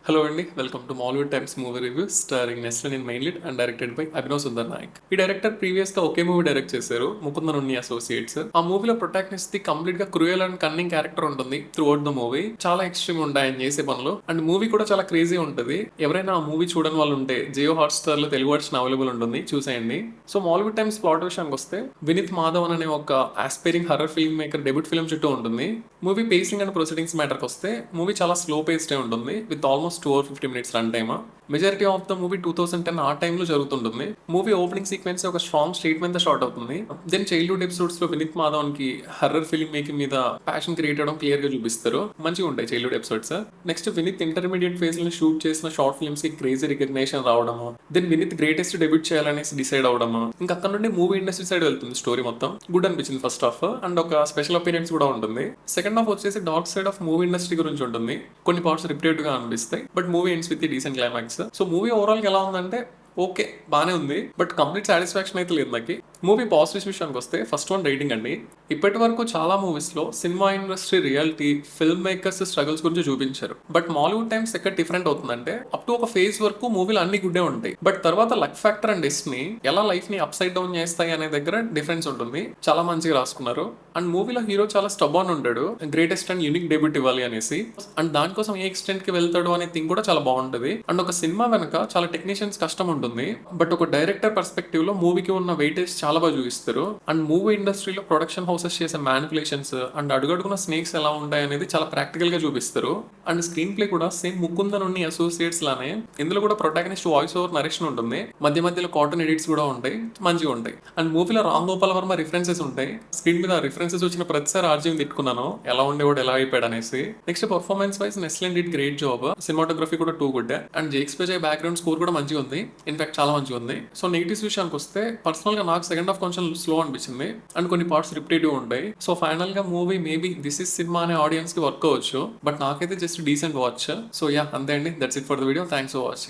Hello అండి, welcome to Mollywood times movie review starring Naslen in main lead and directed by Abhinav Sundar Nayak. ఈ director previous గా ఒకే movie direct చేశారు, ముకుందన్ ఉన్ని associates. ఆ మూవీలో ప్రొటాగనిస్ట్ ది కంప్లీట్ గా క్రూయల్ అండ్ కన్నింగ్ క్యారెక్టర్ ఉంటుంది through out the movie. చాలా extreme ఉంటాయి ఆయన చేసే పనులు, అండ్ మూవీ కూడా చాలా క్రేజీ ఉంటుంది. ఎవరైనా ఆ మూవీ చూడని వాళ్ళు ఉంటే జియో హాట్స్టార్ లో తెలుగు వర్షన్ అవైలబుల్ ఉంటుంది, చూసేయండి. సో మాలీవుడ్ టైమ్స్ ప్లాట్ విషయానికి వస్తే, వినీత్ మాధవన్ అనే ఒక aspiring horror film maker debut film చుట్టూ ఉంటుంది. మూవీ పేసింగ్ అండ్ ప్రొసీడింగ్స్ మ్యాటర్కి వస్తే, మూవీ చాలా స్లో పేస్డ్ ఉంటుంది with almost 2 hours 50 minutes run time. Majority of the movie 2010 ఆ టైంలో జరుగుతుంటుంది. మూవీ ఓపెనింగ్ సీక్వెన్స్ ఒక స్ట్రాంగ్ స్టేట్మెంట్ తో స్టార్ట్ అవుతుంది. దెన్ చైల్డ్హుడ్ ఎపిసోడ్స్ లో వినీత్ మాధవన్ కి హర్రర్ ఫిల్మ్ మేకింగ్ మీద ప్యాషన్ క్రియేట్ అవడం క్లియర్ గా చూపిస్తారు. మంచిగా ఉంటాయి childhood episodes. Next Vineet intermediate phase లో షూట్ చేసిన షార్ట్ ఫిల్మ్స్ కి క్రేజీ రికగ్నేషన్ రావడము, దెన్ వినీత్ గ్రేటెస్ట్ డెబ్యూట్ చేయాలనేసి డిసైడ్ అవడము, ఇంకా అక్కడ నుండి మూవీ ఇండస్ట్రీ సైడ్ వెళ్తుంది స్టోరీ మొత్తం. గుడ్ అనిపించింది ఫస్ట్ హాఫ్, అండ్ ఒక స్పెషల్ అపీరియన్స్ కూడా ఉంటుంది. సెకండ్ హాఫ్ వచ్చేసి dark side of movie industry గురించి ఉంటుంది. కొన్ని పార్ట్స్ రిపీటెడ్ గా అనిపిస్తాయి, but movie ends with decent climax. So movie overall ఎలా ఉందంటే ఓకే, బానే ఉంది, బట్ కంప్లీట్ సాటిస్ఫాక్షన్ అయితే లేదు నాకు. మూవీ పాజిటివ్స్ విషయానికి వస్తే, ఫస్ట్ వన్ రేటింగ్ అండి. ఇప్పటి వరకు చాలా మూవీస్ లో cinema industry reality, film makers struggles గురించి చూపించారు. బట్ మాలీవుడ్ టైమ్స్ ఎక్కడ డిఫరెంట్ అవుతుందంటే, అప్ టు ఒక ఫేజ్ వరకు మూవీలు అన్ని గుడ్డే ఉంటాయి, బట్ తర్వాత లక్ ఫ్యాక్టర్ అండ్ డెస్టినీ ఎలా లైఫ్ ని అప్ సైడ్ డౌన్ చేస్తాయి అనే దగ్గర డిఫరెన్స్ ఉంటుంది. చాలా మంచిగా రాసుకున్నారు. అండ్ మూవీలో హీరో చాలా స్టబాన్ ఉంటాడు, గ్రేటెస్ట్ అండ్ యూనిక్ డెబ్యూట్ ఇవ్వాలి అనేసి, అండ్ దానికోసం ఏ ఎక్స్టెంట్ కి వెళ్తాడు అనే థింగ్ కూడా చాలా బాగుంటుంది. అండ్ ఒక సినిమా వెనక చాలా టెక్నీషియన్స్ కష్టం ఉంటుంది, బట్ ఒక డైరెక్టర్ పర్స్పెక్టివ్ లో మూవీకి ఉన్న వెయిటేజ్ చాలా బాగా చూపిస్తారు. అండ్ మూవీ ఇండస్ట్రీలో ప్రొడక్షన్ హౌసెస్ చేసే మ్యానిపులేషన్స్ అండ్ అడుగడుగున స్నేక్స్ ఎలా ఉంటాయి అనేది చాలా ప్రాక్టికల్ గా చూపిస్తారు. అండ్ స్క్రీన్ ప్లే కూడా సేమ్ ముకుందన్ ఉన్ని అసోసియేట్స్ లానే ఇందులో కూడా ప్రొటాగనిస్ట్ వాయిస్ ఓవర్ నరేషన్ ఉంటుంది, మధ్య మధ్యలో కాటన్ ఎడిట్స్ కూడా ఉంటాయి, మంచిగా ఉంటాయి. అండ్ మూవీలో రామ్ గోపాల్ వర్మ రిఫరెన్సెస్ ఉంటాయి. స్క్రీన్ మీద రిఫరెన్సెస్ వచ్చిన ప్రతిసారి ఆర్జీని తిట్టుకున్నాను, ఎలా ఉండేవాడు ఎలా అయిపోయాడు అనేసి. Next performance wise Naslen did great job, cinematography కూడా too good, and Jakes Bejoy background score కూడా మంచిగా ఉంది, ఇన్ఫాక్ట్ చాలా మంచిగా ఉంది. సో నెగిటివ్స్ విషయానికి వస్తే, పర్సనల్ గా నాకు సెకండ్ హాఫ్ కొంచెం స్లో అనిపించింది, అండ్ కొన్ని పార్ట్స్ రిపిటేటివ్ ఉంటాయి. సో ఫైనల్ గా movie maybe this is cinema అనే ఆడియన్స్ కి వర్క్ అవ్వచ్చు, బట్ నాకైతే just decent watch. So yeah, అంతే అండి, that's it for the video. Thanks for watching.